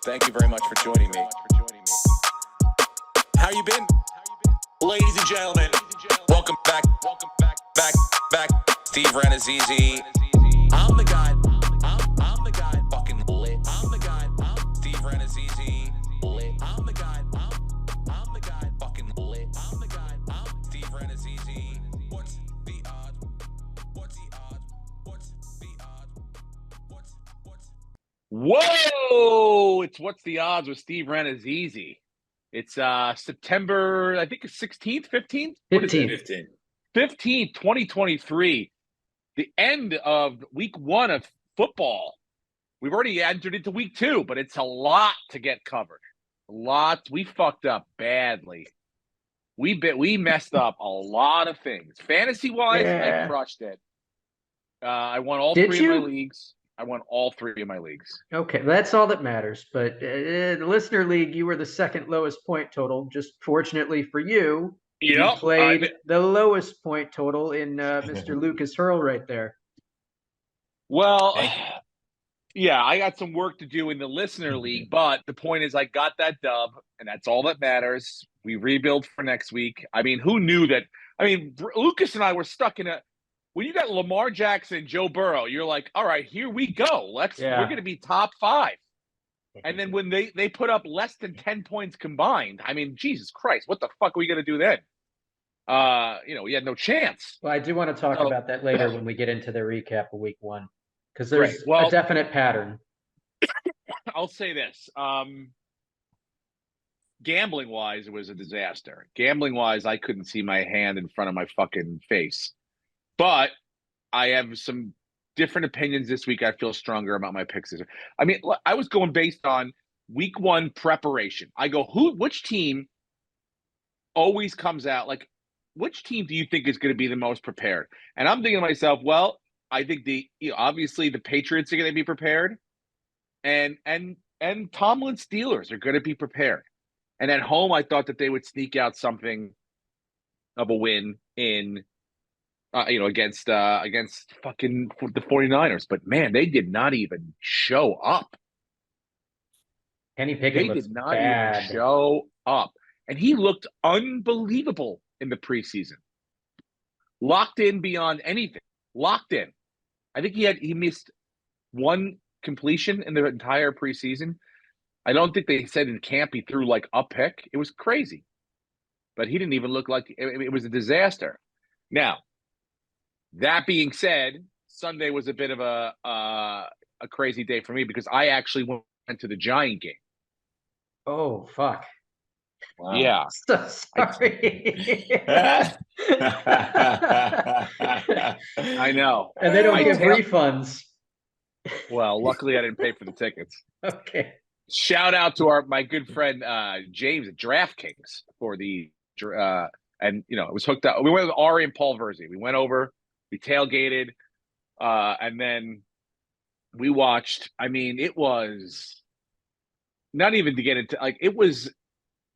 Thank you very much for joining me. How you been? Ladies and gentlemen, welcome back. Back. Steve Renazizi. I'm the guy. I'm the guy. Fucking lit. I'm the guy. Steve Renazizi. Lit. I'm the guy. I'm the guy. Fucking lit. I'm the guy. Steve Renazizi. What's the odds? What's the odds? What's the odds? What's Whoa! It's What's the Odds with Steve Renazizi. It's September, I think it's 16th, 15th? 15th. 15th, 2023. The end of week one of football. We've already entered into week two, but it's a lot to get covered. A lot. We fucked up badly. We messed up a lot of things. Fantasy-wise, I crushed it. I won all three of my leagues. I won all three of my leagues. Okay, that's all that matters. But the listener league, you were the second lowest point total. Just fortunately for you, you played the lowest point total in Mr. Lucas Hurl right there. Well, yeah, I got some work to do in the listener league, but the point is I got that dub, and that's all that matters. We rebuild for next week. I mean, who knew that? I mean, Lucas and I were stuck in a – when you got Lamar Jackson and Joe Burrow, you're like, all right, here we go. We're going to be top five. And then when they put up less than 10 points combined, I mean, Jesus Christ, what the fuck are we going to do then? We had no chance. Well, I do want to talk about that later when we get into the recap of week one, because there's a definite pattern. I'll say this. Gambling-wise, it was a disaster. Gambling-wise, I couldn't see my hand in front of my fucking face. But I have some different opinions this week. I feel stronger about my picks. I mean, I was going based on week one preparation. I go, which team always comes out? Like, which team do you think is going to be the most prepared? And I'm thinking to myself, well, I think obviously the Patriots are going to be prepared, and Tomlin Steelers are going to be prepared. And at home, I thought that they would sneak out something of a win in. Against fucking the 49ers. But, man, they did not even show up. Kenny Pickett did not even show up. And he looked unbelievable in the preseason. Locked in beyond anything. Locked in. I think he missed one completion in the entire preseason. I don't think they said in camp he threw, like, a pick. It was crazy. But he didn't even look like – it was a disaster. Now, that being said, Sunday was a bit of a crazy day for me because I actually went to the Giant game. Oh, fuck. Wow. Yeah. So sorry. I know. And they don't give refunds. Well, luckily I didn't pay for the tickets. Okay. Shout out to my good friend James at DraftKings for the and it was hooked up. We went with Ari and Paul Verzi. We went over. We tailgated, and then we watched. I mean, it was not even to get into it was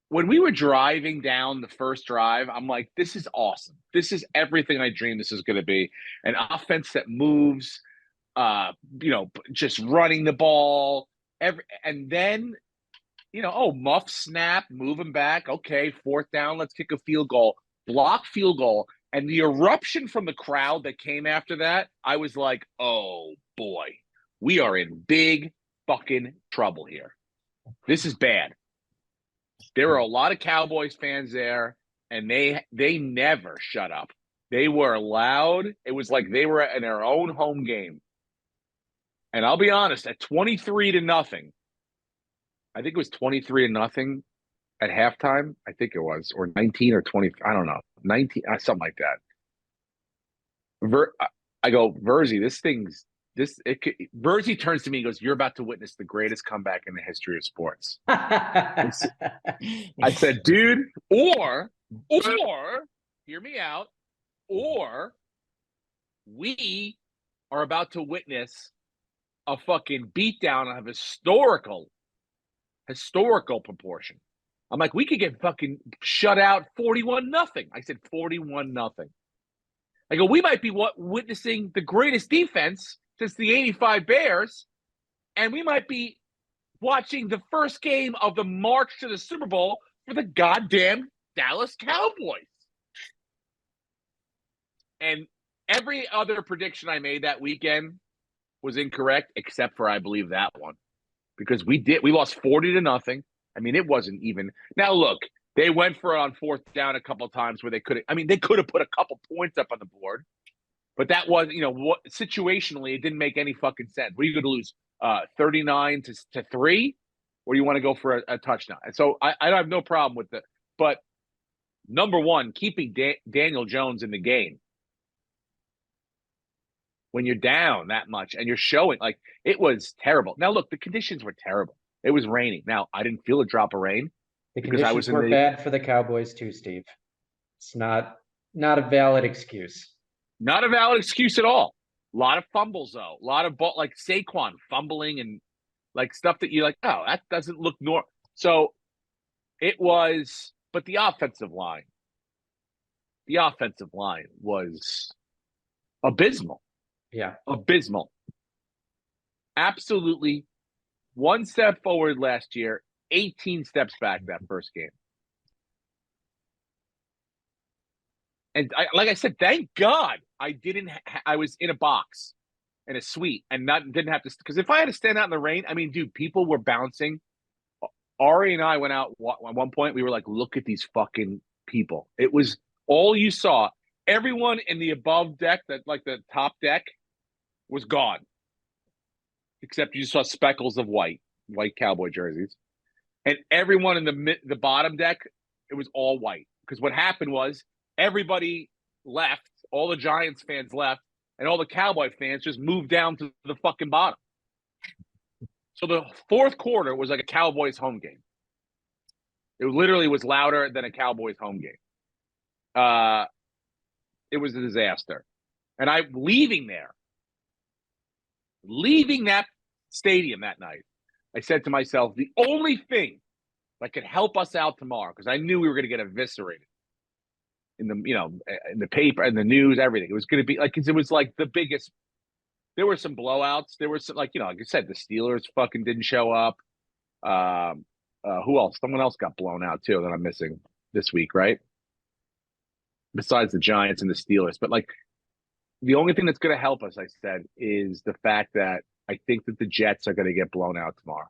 when we were driving down the first drive. I'm like, this is awesome. This is everything I dreamed this is going to be. An offense that moves, just running the ball. And then, muff snap, moving back. Okay, fourth down. Let's kick a field goal. Block field goal. And the eruption from the crowd that came after that, I was like, oh, boy, we are in big fucking trouble here. This is bad. There were a lot of Cowboys fans there, and they never shut up. They were loud. It was like they were in their own home game. And I'll be honest, at 23-0, I think it was 23-0. At halftime, I think it was, or 19 or 20, I don't know, 19, something like that. I go, Verzi, Verzi turns to me and goes, you're about to witness the greatest comeback in the history of sports. I said, dude, or, hear me out, or we are about to witness a fucking beatdown of historical proportion. I'm like, we could get fucking shut out 41-0. I said 41-0. I go, we might be witnessing the greatest defense since the '85 Bears, and we might be watching the first game of the march to the Super Bowl for the goddamn Dallas Cowboys. And every other prediction I made that weekend was incorrect, except for, I believe, that one. Because we lost 40-0. I mean, it wasn't even. Now, look, they went for it on fourth down a couple of times where they could have put a couple points up on the board. But that was, situationally, it didn't make any fucking sense. Were you going to lose 39-3? Or you want to go for a touchdown? And so I have no problem with it. But number one, keeping Daniel Jones in the game when you're down that much and you're showing, like, it was terrible. Now, look, the conditions were terrible. It was raining. Now, I didn't feel a drop of rain. The conditions were bad for the Cowboys too, Steve. It's not a valid excuse. Not a valid excuse at all. A lot of fumbles, though. A lot of like Saquon fumbling and like stuff that you're like, oh, that doesn't look normal. So it was, but the offensive line was abysmal. Yeah. Abysmal. Absolutely. One step forward last year, 18 steps back that first game. And like I said, thank God I was in a box in a suite and didn't have to, because if I had to stand out in the rain, I mean, dude, people were bouncing. Ari and I went out at one point. We were like, look at these fucking people. It was all you saw. Everyone in the above deck, that like the top deck, was gone. Except you saw speckles of white Cowboy jerseys. And everyone in the bottom deck, it was all white. Because what happened was everybody left, all the Giants fans left, and all the Cowboy fans just moved down to the fucking bottom. So the fourth quarter was like a Cowboys home game. It literally was louder than a Cowboys home game. It was a disaster. And I'm leaving that stadium that night, I said to myself, the only thing that could help us out tomorrow, because I knew we were going to get eviscerated in the paper and the news, everything. It was going to be like, because it was like the biggest. There were some blowouts. There were some, like I said, the Steelers fucking didn't show up. Who else? Someone else got blown out too that I'm missing this week, right? Besides the Giants and the Steelers. But like, the only thing that's going to help us, I said, is the fact that I think that the Jets are going to get blown out tomorrow.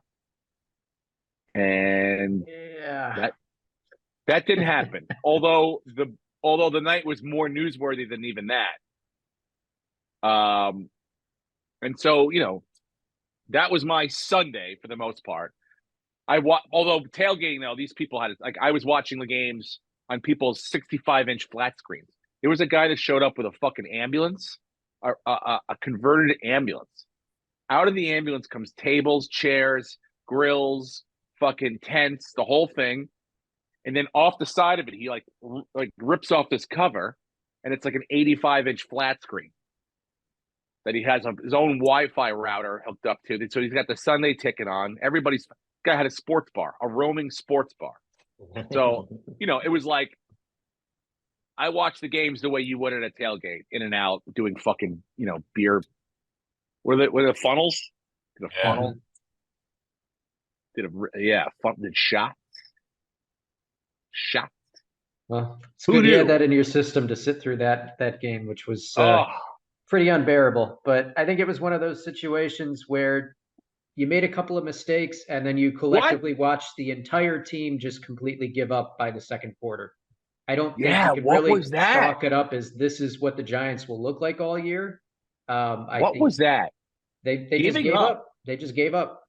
And that didn't happen. although the night was more newsworthy than even that. And so, that was my Sunday for the most part. Although tailgating, though, these people had, like, I was watching the games on people's 65-inch flat screens. There was a guy that showed up with a fucking ambulance, a converted ambulance. Out of the ambulance comes tables, chairs, grills, fucking tents, the whole thing. And then off the side of it, he like rips off this cover, and it's like an 85-inch flat screen that he has his own Wi-Fi router hooked up to. So he's got the Sunday ticket on. Guy had a sports bar, a roaming sports bar. So, it was like, I watched the games the way you would at a tailgate, in and out, doing fucking, beer. Were the funnels? Did a funnel? Did shots? Shots. Well, it's good you had that in your system to sit through that game, which was pretty unbearable. But I think it was one of those situations where you made a couple of mistakes and then you collectively watched the entire team just completely give up by the second quarter. I don't think you can really chalk it up as this is what the Giants will look like all year. What was that? They just gave up. They just gave up.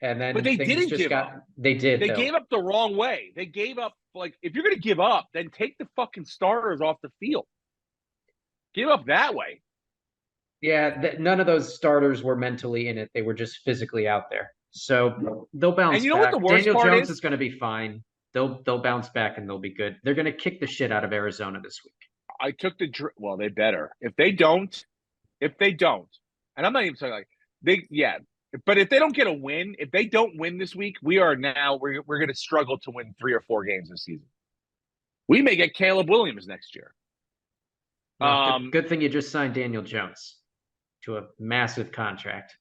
And then, but they didn't give up. They did. They gave up the wrong way. They gave up, like, if you're going to give up, then take the fucking starters off the field. Give up that way. Yeah, none of those starters were mentally in it. They were just physically out there. So they'll bounce and you know back. What the worst Daniel part Jones is going to be fine. They'll bounce back and they'll be good. They're going to kick the shit out of Arizona this week. I took well, they better. If they don't, and I'm not even saying like but if they don't get a win, if they don't win this week, we're going to struggle to win 3 or 4 games this season. We may get Caleb Williams next year. Well, good thing you just signed Daniel Jones to a massive contract.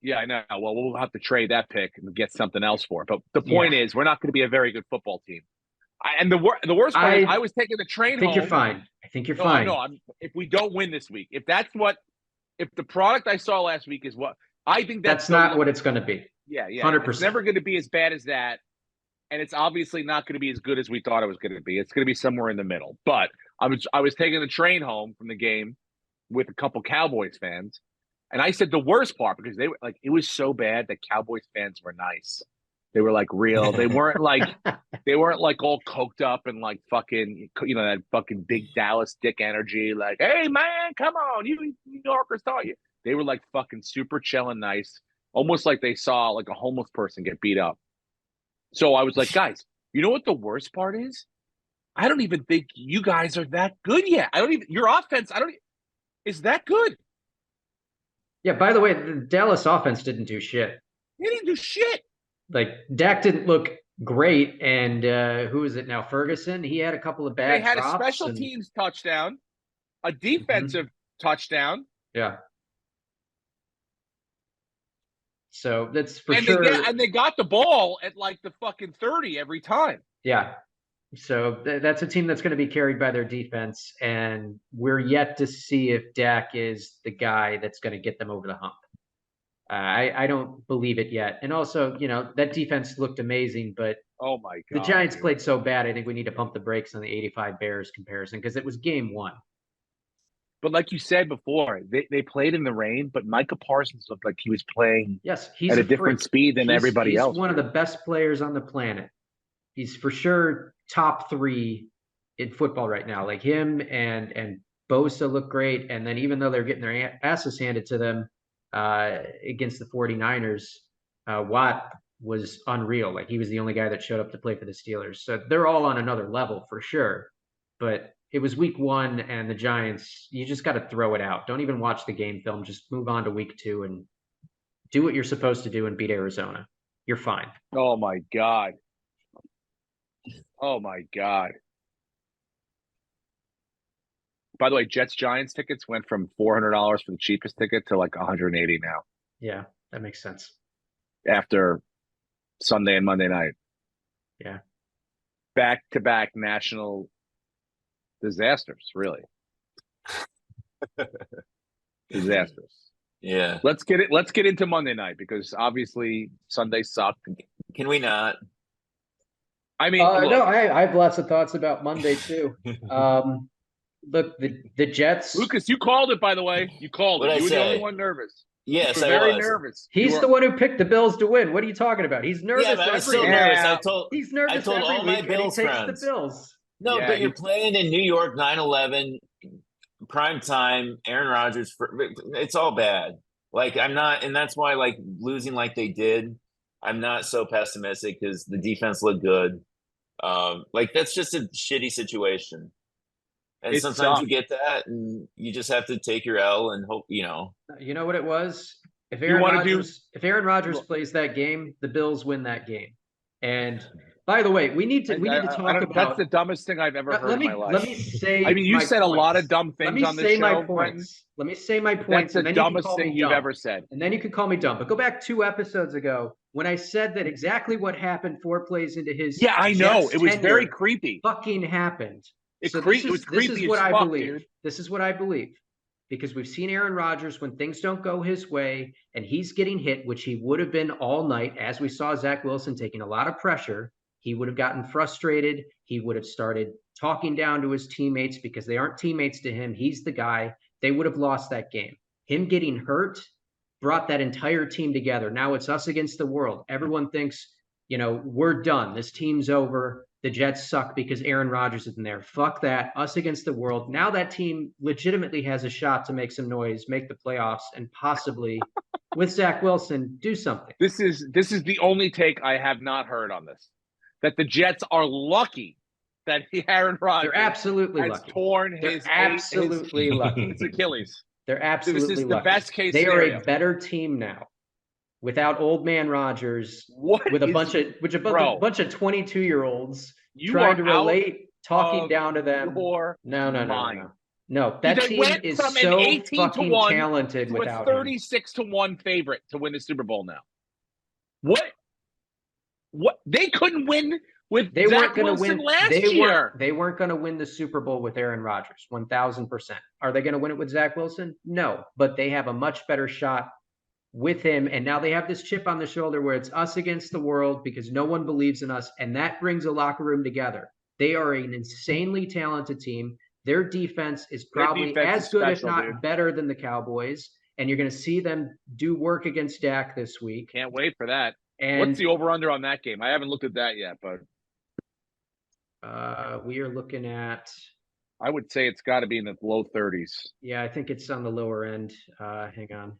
Yeah, I know. Well, we'll have to trade that pick and get something else for it. But the point is, we're not going to be a very good football team. And the worst part is, I was taking the train home. I think you're fine. I think you're No, fine. No, if we don't win this week, if the product I saw last week is what I think that's not what it's going to be. Yeah, 100%. It's never going to be as bad as that, and it's obviously not going to be as good as we thought it was going to be. It's going to be somewhere in the middle. But I was taking the train home from the game with a couple Cowboys fans, and I said the worst part, because they were like, it was so bad that Cowboys fans were nice. They were like real. They weren't like all coked up and like fucking, that fucking big Dallas dick energy. Like, hey man, come on, you New Yorkers, thought you. They were like fucking super chill and nice, almost like they saw like a homeless person get beat up. So I was like, guys, you know what the worst part is? I don't even think you guys are that good yet. Your offense, is that good. Yeah, by the way, the Dallas offense didn't do shit. They didn't do shit. Like, Dak didn't look great, and who is it now? Ferguson? He had a couple of bad drops. They had a special teams touchdown, a defensive touchdown. Yeah. So that's for sure. And they got the ball at like the fucking 30 every time. Yeah. So that's a team that's going to be carried by their defense, and we're yet to see if Dak is the guy that's going to get them over the hump. I don't believe it yet. And also, that defense looked amazing, but oh my God, the Giants played so bad. I think we need to pump the brakes on the 85 Bears comparison, because it was game one. But like you said before, they played in the rain, but Micah Parsons looked like he was playing at a different speed than everybody else. He's one of the best players on the planet. He's for sure top 3 in football right now. Like him and Bosa look great. And then even though they're getting their asses handed to them against the 49ers, Watt was unreal. Like he was the only guy that showed up to play for the Steelers. So they're all on another level for sure. But it was week 1, and the Giants, you just got to throw it out. Don't even watch the game film. Just move on to week 2 and do what you're supposed to do and beat Arizona. You're fine. Oh my God. Oh my God. By the way, Jets-Giants tickets went from $400 for the cheapest ticket to like $180 now. Yeah, that makes sense. After Sunday and Monday night. Yeah. Back-to-back national disasters, really. Disasters. Yeah. Let's get into Monday night, because obviously Sunday sucked. Can we not? I mean, no, I have lots of thoughts about Monday too. Look, the Jets. Lucas, you called it, by the way. You called it. You were the only one nervous. Yes, I was. Very nervous. He's the one who picked the Bills to win. What are you talking about? He's nervous. Yeah, but I was so nervous. He's nervous. I told every all my week, Bills and he takes friends. the Bills. No, but you're playing in New York, 9/11, prime time, Aaron Rodgers. It's all bad. Like, I'm not, and that's why, like, losing like they did, I'm not so pessimistic, because the defense looked good. Like, that's just a shitty situation. And sometimes you get that, and you just have to take your L and hope, You know what it was? If Aaron Rodgers plays that game, the Bills win that game. And by the way, we need to talk about. That's the dumbest thing I've ever heard in my life. Let me say. I mean, you said a lot of dumb things on this show. Let me say my points. That's the dumbest thing you've ever said. And then you can call me dumb. But go back 2 episodes ago when I said that exactly what happened 4 plays into his. Yeah, I know. It was very creepy. Fucking happened. It was creepy. This is what I believe. Dude. This is what I believe. Because we've seen Aaron Rodgers when things don't go his way and he's getting hit, which he would have been all night, as we saw Zach Wilson taking a lot of pressure. He would have gotten frustrated. He would have started talking down to his teammates because they aren't teammates to him. He's the guy. They would have lost that game. Him getting hurt brought that entire team together. Now it's us against the world. Everyone thinks, we're done. This team's over. The Jets suck because Aaron Rodgers isn't there. Fuck that. Us against the world. Now that team legitimately has a shot to make some noise, make the playoffs, and possibly, with Zach Wilson, do something. This is the only take I have not heard on this. That the Jets are lucky that Aaron Rodgers has torn his Achilles. They're absolutely lucky. This is the best case scenario. They are a better team now. Without old man Rodgers, with a bunch of 22-year-olds trying to relate, talking down to them. No. No, that They team went is from an so 18 to fucking 1 talented to a without him. 36 to 1 favorite to win the Super Bowl now. What they couldn't win with They weren't Zach going to Wilson win. last They year. weren't going to win the Super Bowl with Aaron Rodgers. 1,000%. Are they going to win it with Zach Wilson? No, but they have a much better shot with him. And now they have this chip on the shoulder where it's us against the world because no one believes in us. And that brings a locker room together. They are an insanely talented team. Their defense is probably as good, if not better than the Cowboys. And you're going to see them do work against Dak this week. Can't wait for that. And what's the over-under on that game? I haven't looked at that yet, but we are looking at, I would say it's got to be in the low 30s. yeah, I think it's on the lower end. Hang on.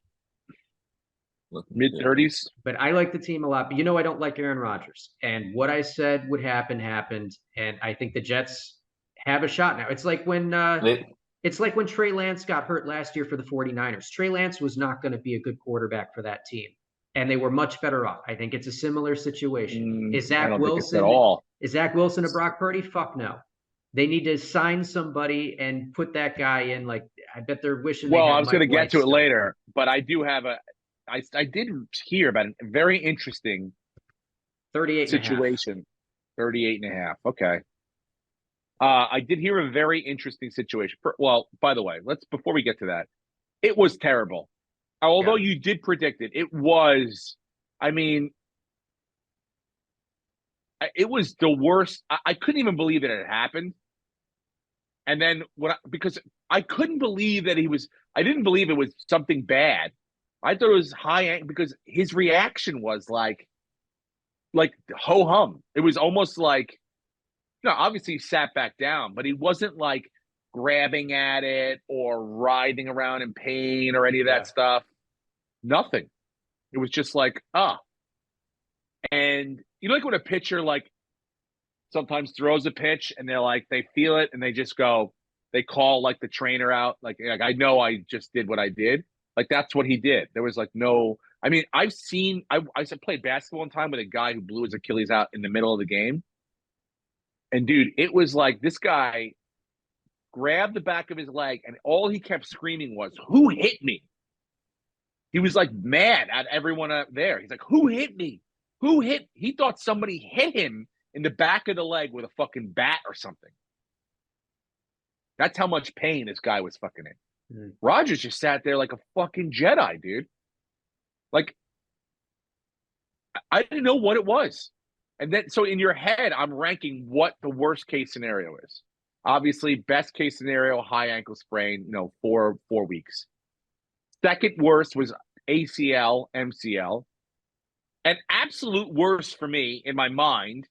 Mid-30s? But I like the team a lot. But I don't like Aaron Rodgers. And what I said would happen happened. And I think the Jets have a shot now. It's like when Trey Lance got hurt last year for the 49ers. Trey Lance was not going to be a good quarterback for that team. And they were much better off. I think it's a similar situation. Is Zach Wilson a Brock Purdy? Fuck no. They need to sign somebody and put that guy in. Like, I bet they're wishing. Well, I was going to get to it later, but I do have I did hear about a very interesting 38 situation. 38.5. Okay. I did hear a very interesting situation. Well, by the way, before we get to that, it was terrible. Although you did predict it, it was, it was the worst. I couldn't even believe it had happened. And then because I couldn't believe that I didn't believe it was something bad. I thought it was because his reaction was like ho hum. It was almost like, obviously he sat back down, but he wasn't like grabbing at it or writhing around in pain or any of that stuff. Nothing. It was just like, and like when a pitcher sometimes throws a pitch and they feel it and they just go, they call the trainer out. Like I know I just did what I did. That's what he did. There was no, I played basketball one time with a guy who blew his Achilles out in the middle of the game. And dude, it was like this guy grabbed the back of his leg and all he kept screaming was, "Who hit me?" He was mad at everyone out there. He's like, "Who hit me? Who hit?" He thought somebody hit him in the back of the leg with a fucking bat or something. That's how much pain this guy was fucking in. Mm. Rodgers just sat there like a fucking Jedi, dude. I didn't know what it was. And then, so in your head, I'm ranking what the worst case scenario is. Obviously, best case scenario, high ankle sprain, 4 weeks. Second worst was ACL, MCL. And absolute worst for me in my mind,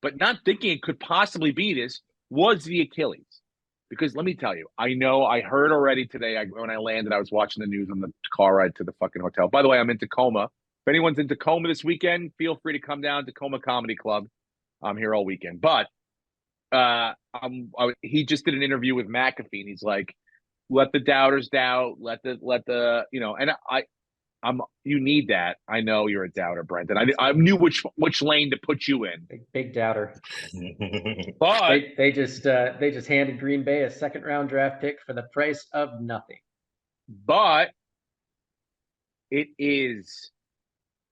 but not thinking it could possibly be this, was the Achilles. Because let me tell you, I heard already today when I landed, I was watching the news on the car ride to the fucking hotel. By the way, I'm in Tacoma. If anyone's in Tacoma this weekend, feel free to come down to Tacoma Comedy Club. I'm here all weekend. But he just did an interview with McAfee, and he's like, let the doubters doubt, let the and you need that. I know you're a doubter, Brenton. I knew which lane to put you in. Big doubter. But they just handed Green Bay a second round draft pick for the price of nothing. But it is,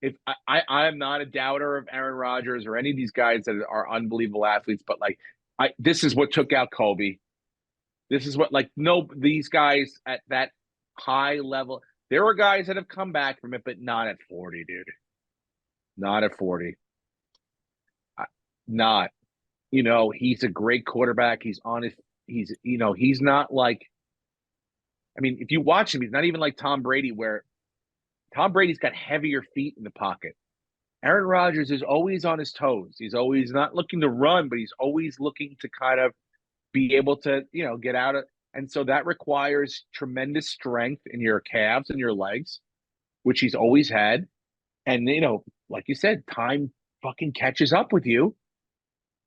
if I am not a doubter of Aaron Rodgers or any of these guys that are unbelievable athletes, but this is what took out Kobe. This is what these guys at that high level. There are guys that have come back from it, but not at 40, dude. Not at 40. Not. He's a great quarterback. He's honest. He's not if you watch him, he's not even like Tom Brady, where Tom Brady's got heavier feet in the pocket. Aaron Rodgers is always on his toes. He's always not looking to run, but he's always looking to kind of be able to, get out of. And so that requires tremendous strength in your calves and your legs, which he's always had. And, like you said, time fucking catches up with you.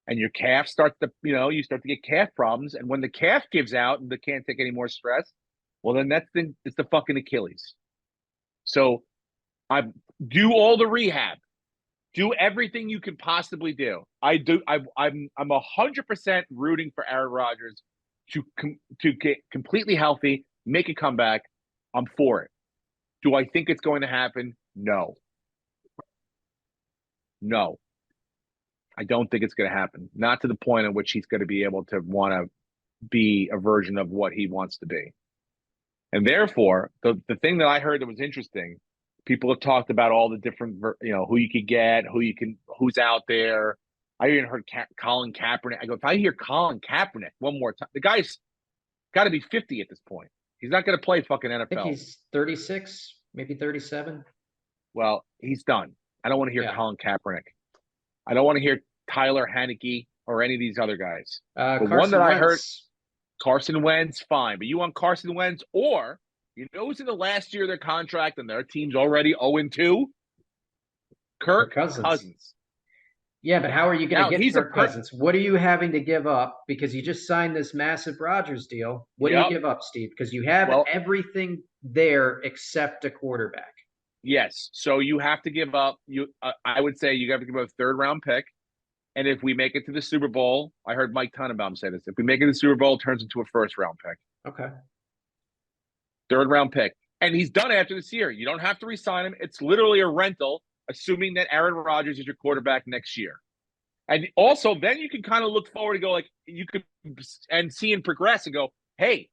And your calf starts to, you start to get calf problems. And when the calf gives out and they can't take any more stress, well, then it's the fucking Achilles. So I do all the rehab. Do everything you can possibly do. I'm 100% rooting for Aaron Rodgers to get completely healthy, make a comeback, I'm for it. Do I think it's going to happen? No. No. I don't think it's going to happen. Not to the point at which he's going to be able to want to be a version of what he wants to be. And therefore, the thing that I heard that was interesting, people have talked about all the different, who you could get, who's out there. I even heard Colin Kaepernick. I go, if I hear Colin Kaepernick one more time, the guy's got to be 50 at this point. He's not going to play fucking NFL. I think he's 36, maybe 37. Well, he's done. I don't want to hear Colin Kaepernick. I don't want to hear Tyler Haneke or any of these other guys. The one that I heard, Carson Wentz, fine. But you want Carson Wentz or, who's in the last year of their contract and their team's already 0-2? Kirk Cousins. Yeah, but how are you going to get Kirk Cousins? What are you having to give up? Because you just signed this massive Rodgers deal. What do you give up, Steve? Because you have everything there except a quarterback. Yes. So you have to give up. I would say you have to give up a third-round pick. And if we make it to the Super Bowl, I heard Mike Tannenbaum say this. If we make it to the Super Bowl, it turns into a first-round pick. Okay. Third-round pick. And he's done after this year. You don't have to re-sign him. It's literally a rental, assuming that Aaron Rodgers is your quarterback next year. And also, then you can kind of look forward to go, you could and see and progress and go, hey,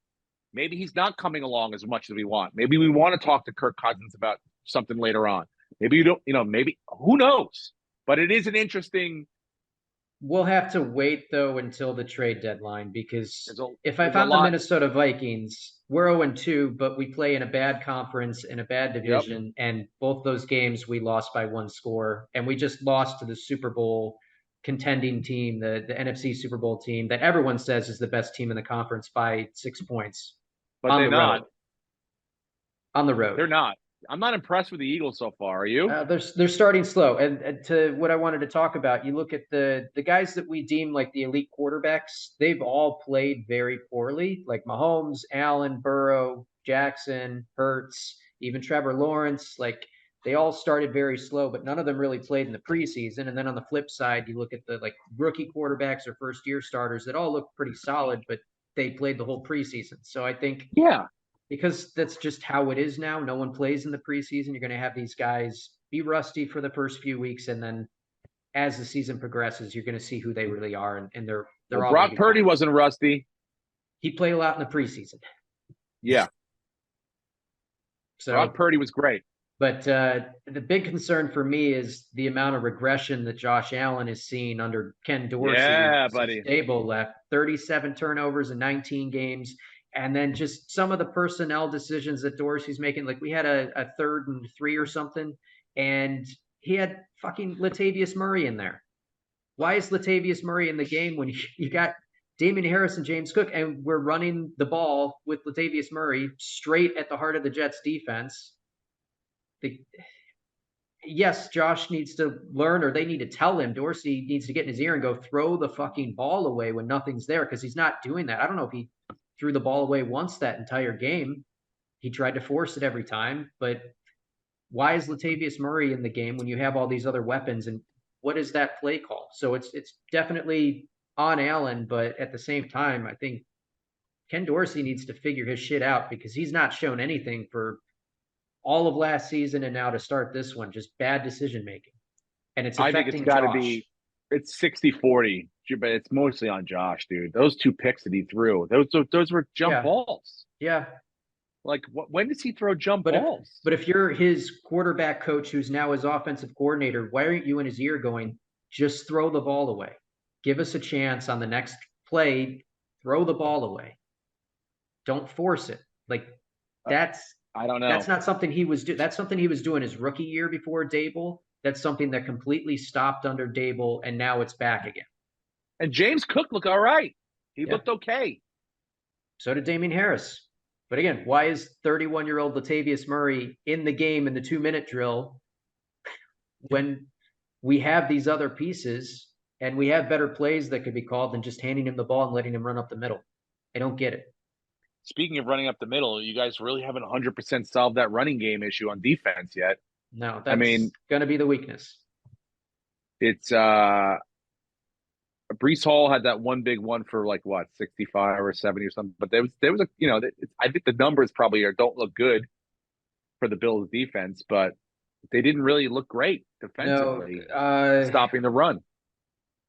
maybe he's not coming along as much as we want. Maybe we want to talk to Kirk Cousins about something later on. Maybe you don't, maybe, who knows? But it is an interesting. We'll have to wait, though, until the trade deadline, because if I'm the Minnesota Vikings, we're 0-2, but we play in a bad conference, in a bad division, and both those games we lost by one score, and we just lost to the Super Bowl contending team, the NFC Super Bowl team that everyone says is the best team in the conference by 6 points. But they're not. On the road. They're not. I'm not impressed with the Eagles so far. Are you? They're starting slow. And to what I wanted to talk about, you look at the guys that we deem like the elite quarterbacks, they've all played very poorly, like Mahomes, Allen, Burrow, Jackson, Hurts, even Trevor Lawrence. Like they all started very slow, but none of them really played in the preseason. And then on the flip side, you look at the rookie quarterbacks or first year starters that all look pretty solid, but they played the whole preseason. So I think because that's just how it is now. No one plays in the preseason. You're going to have these guys be rusty for the first few weeks, and then as the season progresses, you're going to see who they really are, and they're all. Brock Purdy wasn't rusty. He played a lot in the preseason. Yeah. So Brock Purdy was great. But the big concern for me is the amount of regression that Josh Allen has seen under Ken Dorsey. Yeah, buddy. Dable left 37 turnovers in 19 games. And then just some of the personnel decisions that Dorsey's making. Like we had a 3rd and 3 or something, and he had fucking Latavius Murray in there. Why is Latavius Murray in the game when you got Damian Harris and James Cook, and we're running the ball with Latavius Murray straight at the heart of the Jets defense? Yes, Josh needs to learn, or they need to tell him. Dorsey needs to get in his ear and go throw the fucking ball away when nothing's there, because he's not doing that. I don't know if he threw the ball away once that entire game. He tried to force it every time, but why is Latavius Murray in the game when you have all these other weapons, and what is that play call? So it's definitely on Allen, but at the same time, I think Ken Dorsey needs to figure his shit out, because he's not shown anything for all of last season and now to start this one, just bad decision making. And it's affecting I think it's got to be, it's 60-40, but it's mostly on Josh, dude. Those 2 picks that he threw, those were jump balls. Yeah. Like, when does he throw jump balls? But if you're his quarterback coach, who's now his offensive coordinator, why aren't you in his ear going, just throw the ball away? Give us a chance on the next play. Throw the ball away. Don't force it. Like, I don't know. That's not something he was doing. That's something he was doing his rookie year before Dable. That's something that completely stopped under Dable, and now it's back again. And James Cook looked all right. He looked okay. So did Damian Harris. But again, why is 31-year-old Latavius Murray in the game in the 2-minute drill when we have these other pieces and we have better plays that could be called than just handing him the ball and letting him run up the middle? I don't get it. Speaking of running up the middle, you guys really haven't 100% solved that running game issue on defense yet. No, that's going to be the weakness. It's Brees Hall had that one big one for like what 65 or 70 or something. But there was a I think the numbers probably don't look good for the Bills defense, but they didn't really look great defensively stopping the run.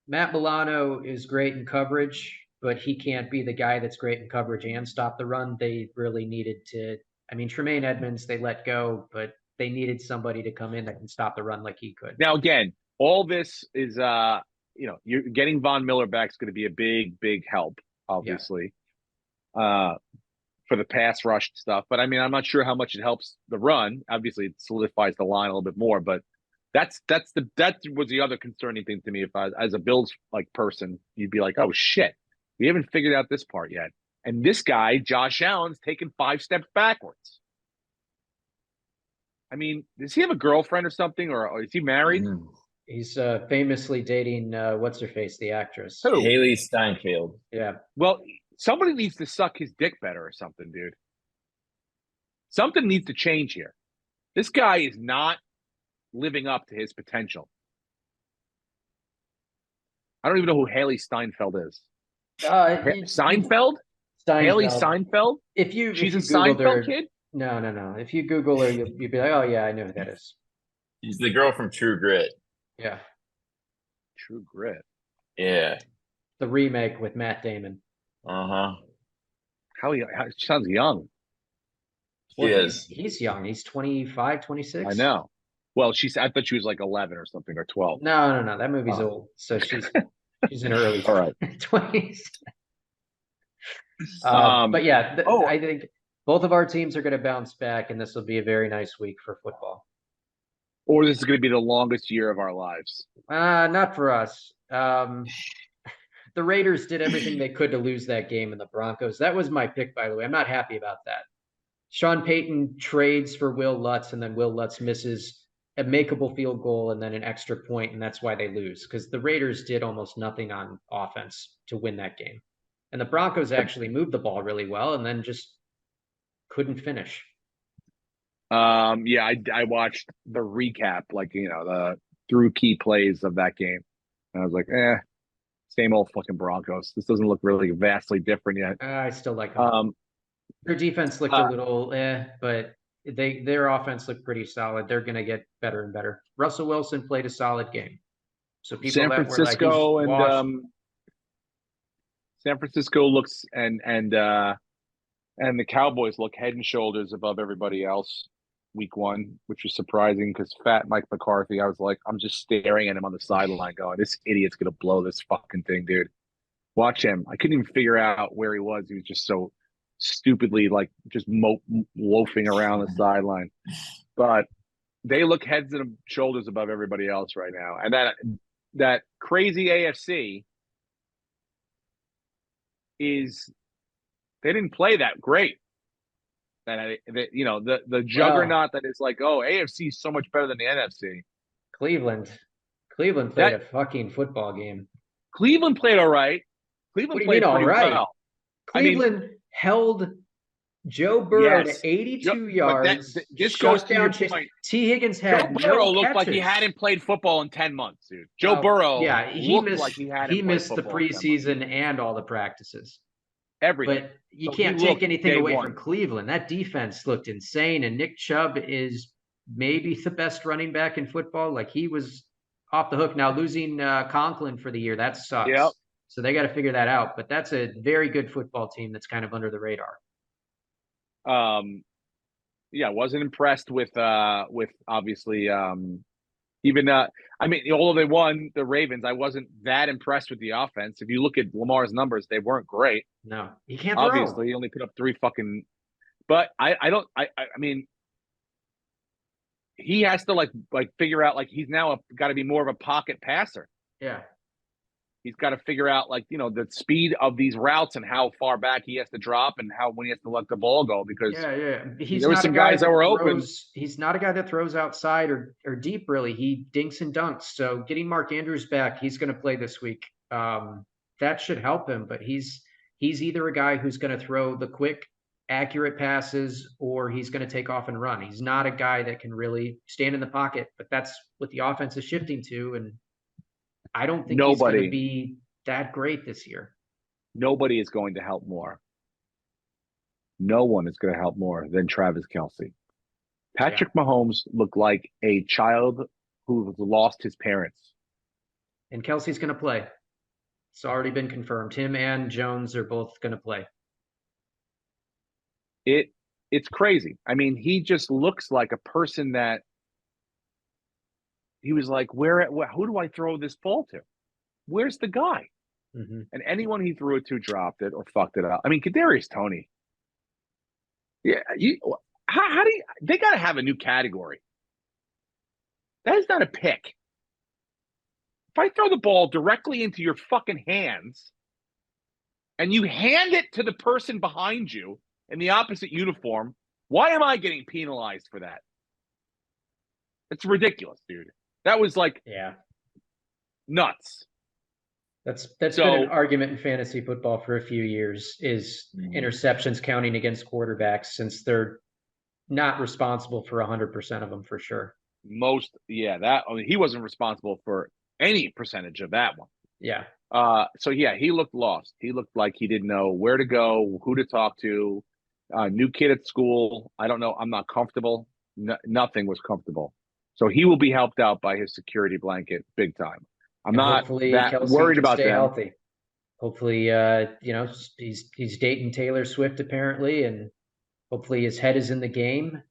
Matt Milano is great in coverage, but he can't be the guy that's great in coverage and stop the run. They really needed to. I mean, Tremaine Edmonds they let go, but they needed somebody to come in that can stop the run like he could. Now again, all this is you're getting Von Miller back is going to be a big help, obviously, for the pass rush stuff. But I mean, I'm not sure how much it helps the run. Obviously, it solidifies the line a little bit more. But that was the other concerning thing to me. If I, as a Bills person, you'd be like, oh shit, we haven't figured out this part yet. And this guy, Josh Allen's taken 5 steps backwards. I mean, does he have a girlfriend or something, or is he married? He's famously dating what's her face, the actress. Who? Haley Steinfeld. Yeah. Well, somebody needs to suck his dick better or something, dude. Something needs to change here. This guy is not living up to his potential. I don't even know who Haley Steinfeld is. Seinfeld? Haley Seinfeld? She's a Seinfeld kid? No. If you Google her, you'd be like, oh yeah, I know who that is. She's the girl from True Grit. Yeah. True Grit. Yeah. The remake with Matt Damon. How she sounds young. She is. He's young. He's 25, 26. I know. Well, I thought she was like 11 or something, or 12. No. That movie's old. So she's in her early 20s. But yeah, I think both of our teams are going to bounce back, and this will be a very nice week for football. Or this is going to be the longest year of our lives. Not for us. The Raiders did everything they could to lose that game in the Broncos. That was my pick, by the way. I'm not happy about that. Sean Payton trades for Will Lutz, and then Will Lutz misses a makeable field goal and then an extra point, and that's why they lose, because the Raiders did almost nothing on offense to win that game. And the Broncos actually moved the ball really well and then just couldn't finish. I watched the recap, the through key plays of that game. And I was like, same old fucking Broncos. This doesn't look really vastly different yet. I still like them. Their defense looked a little but their offense looked pretty solid. They're going to get better and better. Russell Wilson played a solid game. So people San Francisco San Francisco looks and the Cowboys look head and shoulders above everybody else week 1, which was surprising because fat Mike McCarthy, I was like, I'm just staring at him on the sideline going, this idiot's going to blow this fucking thing, dude. Watch him. I couldn't even figure out where he was. He was just so stupidly just loafing around the sideline. But they look heads and shoulders above everybody else right now. And that crazy AFC they didn't play that great. The juggernaut that is AFC is so much better than the NFC. Cleveland played a fucking football game. Cleveland played all right. Cleveland played pretty well. Cleveland held Joe Burrow to 82 yards. This goes to your point. T. Higgins had Joe Burrow looked like he hadn't played football in 10 months, dude. Joe Burrow he missed the preseason and all the practices. Everything. But you can't take anything away from Cleveland. That defense looked insane, and Nick Chubb is maybe the best running back in football. He was off the hook. Now losing Conklin for the year, that sucks. Yep. So they got to figure that out. But that's a very good football team that's kind of under the radar. Wasn't impressed with obviously although they won the Ravens, I wasn't that impressed with the offense. If you look at Lamar's numbers, they weren't great. No, he can't obviously throw. He only put up 3 fucking, but I mean he has to figure out he's now got to be more of a pocket passer. Yeah. He's got to figure out the speed of these routes and how far back he has to drop and when he has to let the ball go, because there were some guys that were open. He's not a guy that throws outside or deep, really. He dinks and dunks. So getting Mark Andrews back, he's going to play this week. That should help him, but he's either a guy who's going to throw the quick, accurate passes or he's going to take off and run. He's not a guy that can really stand in the pocket, but that's what the offense is shifting to. And I don't think he's going to be that great this year. Nobody is going to help more. No one is going to help more than Travis Kelce. Patrick Mahomes looked like a child who lost his parents. And Kelce's going to play. It's already been confirmed. Him and Jones are both going to play. It's crazy. I mean, he just looks like a person that he was like, who do I throw this ball to? Where's the guy? Mm-hmm. And anyone he threw it to dropped it or fucked it up. I mean, Kadarius Toney. Yeah, how do you? They got to have a new category. That is not a pick. If I throw the ball directly into your fucking hands and you hand it to the person behind you in the opposite uniform, why am I getting penalized for that? It's ridiculous, dude. That was like nuts. That's been an argument in fantasy football for a few years, is interceptions counting against quarterbacks, since they're not responsible for 100% of them for sure. He wasn't responsible for any percentage of that one. Yeah. So he looked lost. He looked like he didn't know where to go, who to talk to. New kid at school. I don't know. I'm not comfortable. Nothing was comfortable. So he will be helped out by his security blanket big time. I'm not that Kelce worried about stay them. Healthy. Hopefully, he's dating Taylor Swift apparently, and hopefully his head is in the game,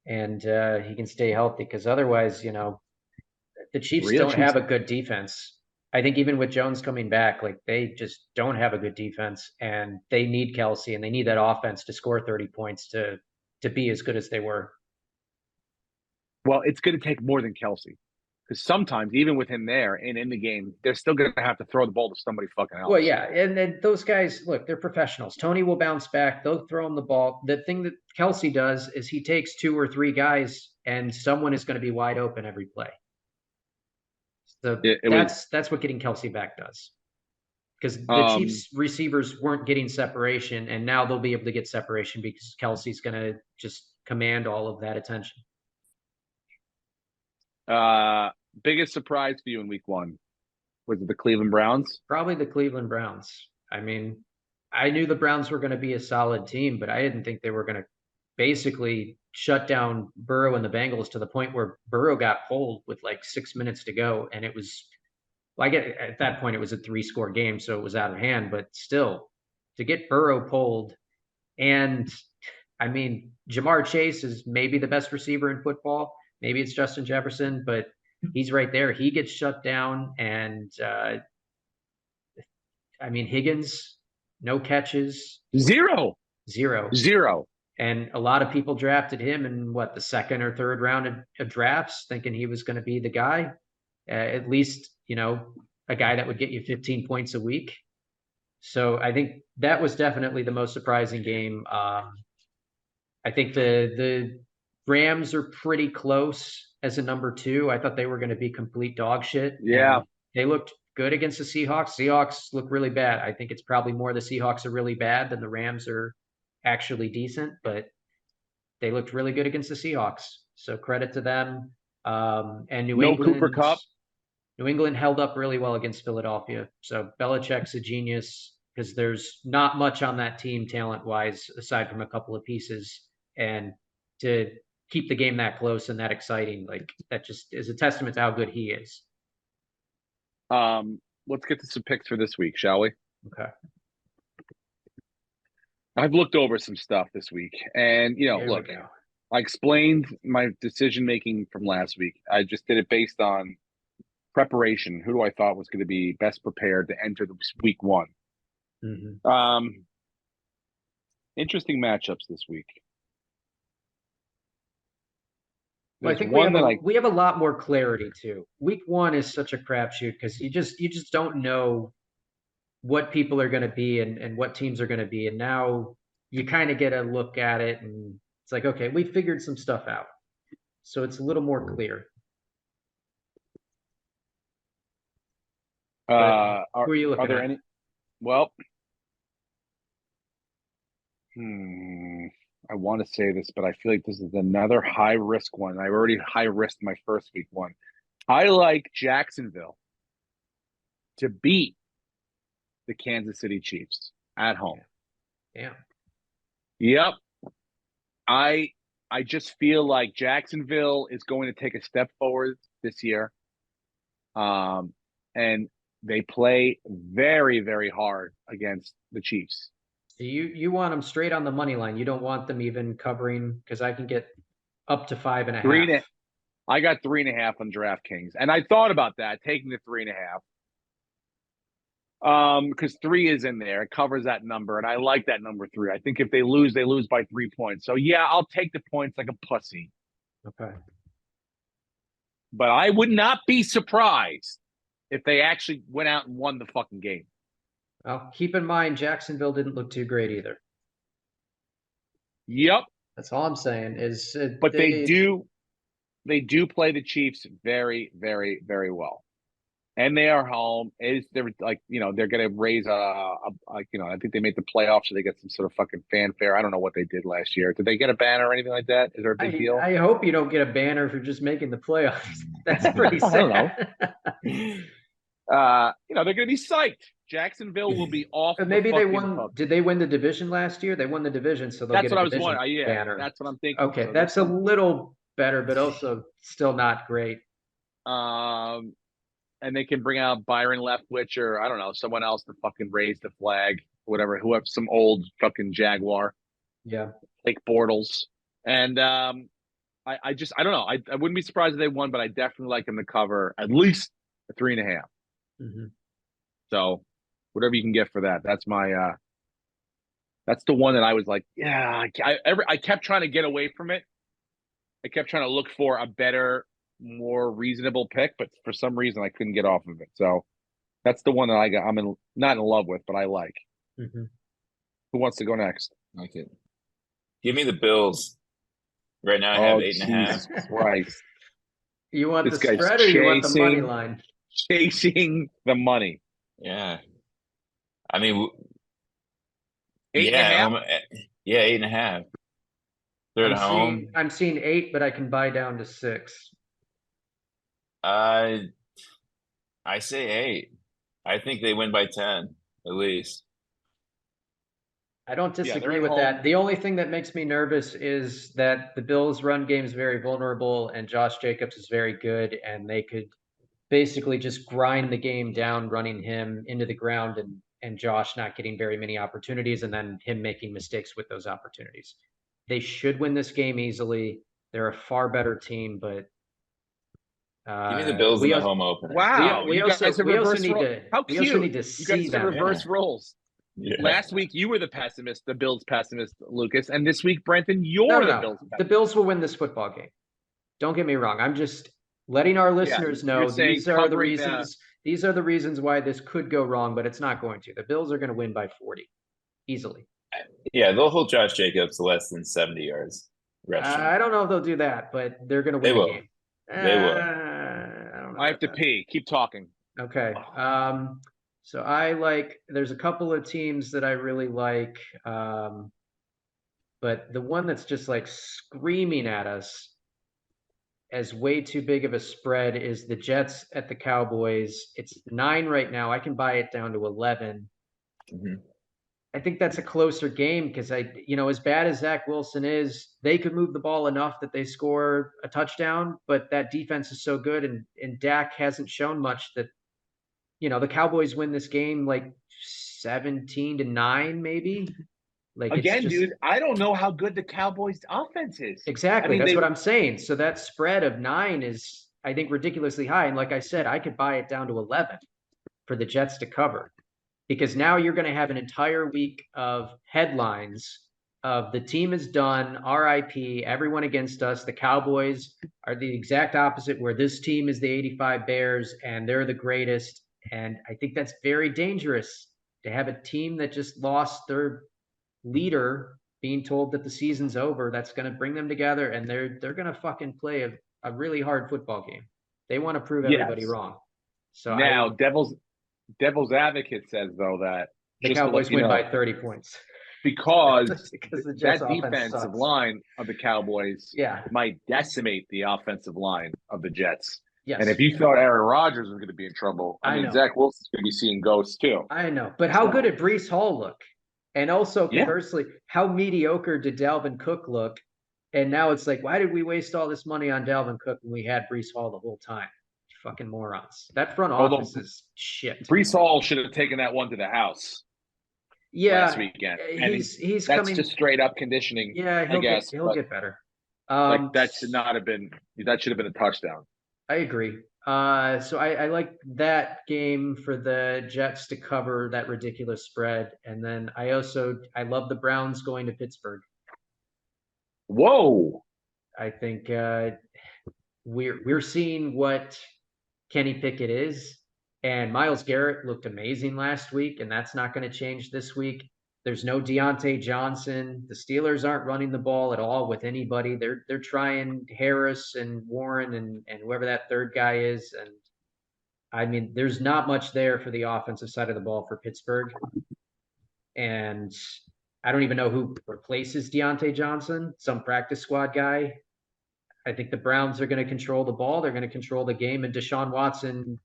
and he can stay healthy. Because otherwise, the Chiefs don't have a good defense. I think even with Jones coming back, like, they just don't have a good defense, and they need Kelce, and they need that offense to score 30 points to be as good as they were. Well, it's going to take more than Kelce, because sometimes even with him there and in the game, they're still going to have to throw the ball to somebody fucking else. Well, yeah, and then those guys, look, they're professionals. Tony will bounce back. They'll throw him the ball. The thing that Kelce does is he takes 2 or 3 guys, and someone is going to be wide open every play. So that's what getting Kelce back does. Because the Chiefs receivers weren't getting separation, and now they'll be able to get separation because Kelce's going to just command all of that attention. Biggest surprise for you in week 1? Was it the Cleveland Browns? Probably the Cleveland Browns. I mean, I knew the Browns were going to be a solid team, but I didn't think they were going to basically shut down Burrow and the Bengals to the point where Burrow got pulled with like 6 minutes to go. And it was like, at that point, it was a 3-score game, so it was out of hand. But still, to get Burrow pulled, and I mean, Jamar Chase is maybe the best receiver in football. Maybe it's Justin Jefferson, but he's right there. He gets shut down. And I mean, Higgins, no catches. Zero. And a lot of people drafted him in the 2nd or 3rd round of drafts, thinking he was going to be the guy, at least, a guy that would get you 15 points a week. So I think that was definitely the most surprising game. I think the Rams are pretty close as a number 2. I thought they were going to be complete dog shit. Yeah. They looked good against the Seahawks. Seahawks look really bad. I think it's probably more the Seahawks are really bad than the Rams are actually decent, but they looked really good against the Seahawks. So credit to them. And New England. Cooper Kupp. New England held up really well against Philadelphia. So Belichick's a genius, because there's not much on that team talent-wise aside from a couple of pieces. And to keep the game that close and that exciting, like, that just is a testament to how good he is. Let's get to some picks for this week, shall we? Okay. I've looked over some stuff this week, and look, I explained my decision making from last week. I just did it based on preparation. Who do I thought was going to be best prepared to enter the week 1? Mm-hmm. Interesting matchups this week. Well, I think we have a lot more clarity too. Week 1 is such a crapshoot because you just don't know what people are going to be and what teams are going to be. And now you kind of get a look at it, and it's like, okay, we figured some stuff out. So it's a little more clear. Who are you looking at? Well, I want to say this, but I feel like this is another high risk one. I've already high risked my first week one. I like Jacksonville to beat the Kansas City Chiefs at home. Yeah. Yep. I just feel like Jacksonville is going to take a step forward this year. And they play very, very hard against the Chiefs. So you want them straight on the money line. You don't want them even covering, because I can get up to 5.5. I got 3.5 on DraftKings, and I thought about that, taking the 3.5. Because 3 is in there, it covers that number, and I like that number 3. I think if they lose by 3 points. So yeah, I'll take the points like a pussy. Okay. But I would not be surprised if they actually went out and won the fucking game. Well, keep in mind, Jacksonville didn't look too great either. Yep. That's all I'm saying is. But they do play the Chiefs very, very, very well, and they are home. They're like, they're going to raise I think they made the playoffs, so they get some sort of fucking fanfare. I don't know what they did last year. Did they get a banner or anything like that? Is there a big deal? I hope you don't get a banner for just making the playoffs. That's pretty sad. I don't know. They're going to be psyched. Jacksonville will be off. Maybe they won. Pub. Did they win the division last year? They won the division, so they'll get a division banner. That's what I'm thinking. Okay, so that's a little better, but also still not great. And they can bring out Byron Leftwich or I don't know, someone else to fucking raise the flag, whoever, some old fucking Jaguar. Yeah. Like Bortles. And I don't know. I wouldn't be surprised if they won, but I definitely like them to cover at least a 3.5. Mm-hmm. So whatever you can get for that. That's my that's the one that I was like, yeah, I kept trying to get away from it. I kept trying to look for a better, more reasonable pick, but for some reason I couldn't get off of it. So that's the one that I'm not in love with, but I like. Mm-hmm. Who wants to go next? Okay. Give me the Bills. Right now I have 8.5. Right. You want the spread or you want the money line? Chasing the money. Yeah. I mean, 8.5? Yeah, 8.5. They're at home. I'm seeing 8, but I can buy down to 6. I say 8. I think they win by 10, at least. I don't disagree with that. The only thing that makes me nervous is that the Bills' run game is very vulnerable and Josh Jacobs is very good, and they could basically just grind the game down, running him into the ground and Josh not getting very many opportunities, and then him making mistakes with those opportunities. They should win this game easily. They're a far better team, but give me the Bills in the home opener. Wow, we also need to see them. Reverse roles. Yeah. Last week you were the Bills pessimist, Lucas, and this week, Brenton, you're the Bills pessimist. The Bills will win this football game. Don't get me wrong. I'm just letting our listeners know these are the reasons. These are the reasons why this could go wrong, but it's not going to. The Bills are going to win by 40 easily. Yeah, they'll hold Josh Jacobs to less than 70 yards. I don't know if they'll do that, but they're going to win the game. They will. I don't know. I have to pee. Keep talking. Okay. So there's a couple of teams that I really like, but the one that's just like screaming at us as way too big of a spread is the Jets at the Cowboys. It's 9 right now. I can buy it down to 11. Mm-hmm. I think that's a closer game because as bad as Zach Wilson is, they could move the ball enough that they score a touchdown, but that defense is so good and Dak hasn't shown much that, the Cowboys win this game like 17-9, maybe. Like again, dude, I don't know how good the Cowboys' offense is. Exactly. That's what I'm saying. So that spread of 9 is, I think, ridiculously high. And like I said, I could buy it down to 11 for the Jets to cover, because now you're going to have an entire week of headlines of the team is done, RIP, everyone against us. The Cowboys are the exact opposite, where this team is the 85 Bears and they're the greatest. And I think that's very dangerous to have a team that just lost their leader being told that the season's over. That's going to bring them together, and they're going to fucking play a really hard football game. They want to prove everybody wrong. So now devil's advocate says, though, that the Cowboys win by 30 points because the Jets that defensive line of the Cowboys might decimate the offensive line of the Jets. Yes. And if you thought Aaron Rodgers was going to be in trouble, I mean, Zach Wilson's going to be seeing ghosts too. I know. But how good did Breece Hall look? And also, conversely, how mediocre did Dalvin Cook look? And now it's like, why did we waste all this money on Dalvin Cook when we had Breece Hall the whole time? Fucking morons. That front office is shit. Breece Hall should have taken that one to the house. Last weekend. And he's that's coming, just straight up conditioning. Yeah, he'll get better. That should have been a touchdown. I agree. So I like that game for the Jets to cover that ridiculous spread. And then I love the Browns going to Pittsburgh. Whoa. I think we're seeing what Kenny Pickett is. And Myles Garrett looked amazing last week, and that's not going to change this week. There's no Deontay Johnson. The Steelers aren't running the ball at all with anybody. They're trying Harris and Warren and whoever that third guy is. And I mean, there's not much there for the offensive side of the ball for Pittsburgh. And I don't even know who replaces Deontay Johnson, some practice squad guy. I think the Browns are going to control the ball. They're going to control the game. And Deshaun Watson,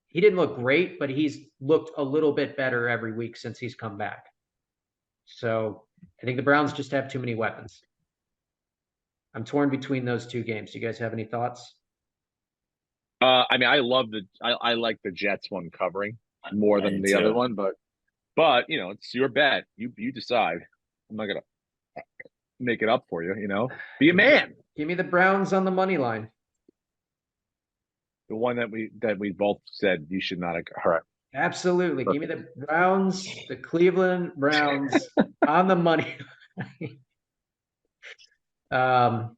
he didn't look great, but he's looked a little bit better every week since he's come back. So I think the Browns just have too many weapons. I'm torn between those two games. Do you guys have any thoughts? I mean, I like the Jets one covering more than the other one, but you know, it's your bet. You decide. I'm not gonna make it up for you. You know, be a man. Give me the Browns on the money line. The one that we both said you should not. All right. Absolutely. Perfect. Give me the Browns, the Cleveland Browns on the money. So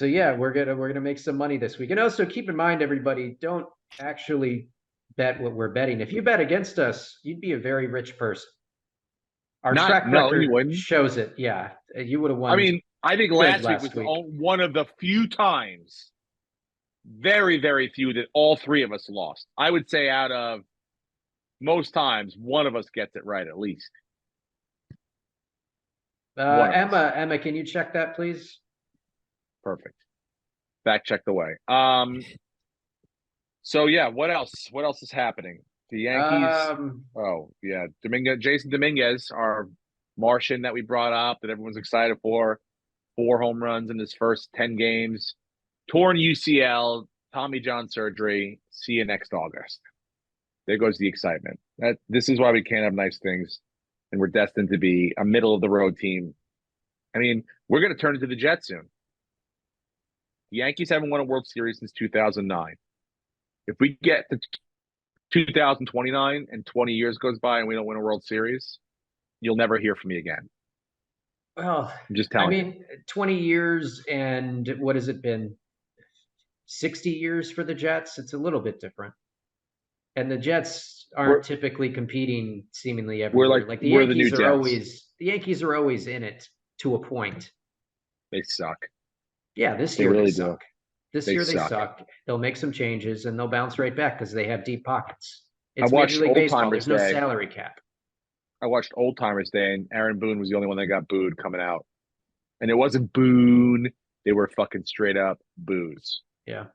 yeah, we're gonna make some money this week. And also keep in mind, everybody, don't actually bet what we're betting. If you bet against us, you'd be a very rich person. Our track record shows it. Yeah, you would have won. I mean, I think last week was one of the few times, very, very few, that all three of us lost. I would say out of most times, one of us gets it right at least. Emma, can you check that, please? Perfect. Fact checked away. So yeah, what else? What else is happening? The Yankees. Jason Dominguez, our Martian that we brought up, that everyone's excited for. 4 home runs in his first 10 games. Torn UCL, Tommy John surgery. See you next August. There goes the excitement. This is why we can't have nice things, and we're destined to be a middle of the road team. I mean, we're going to turn into the Jets soon. The Yankees haven't won a World Series since 2009. If we get to 2029 and 20 years goes by and we don't win a World Series, you'll never hear from me again. Well, I'm just telling you. 20 years and what has it been? 60 years for the Jets? It's a little bit different. And the Jets aren't typically competing seemingly every year. Like the Yankees are always in it to a point. They suck. Yeah, this year they suck. This year they suck. They'll make some changes and they'll bounce right back because they have deep pockets. It's Major League Baseball. There's no salary cap. I watched Old Timers Day, and Aaron Boone was the only one that got booed coming out. And it wasn't Boone. They were fucking straight up boos. Yeah.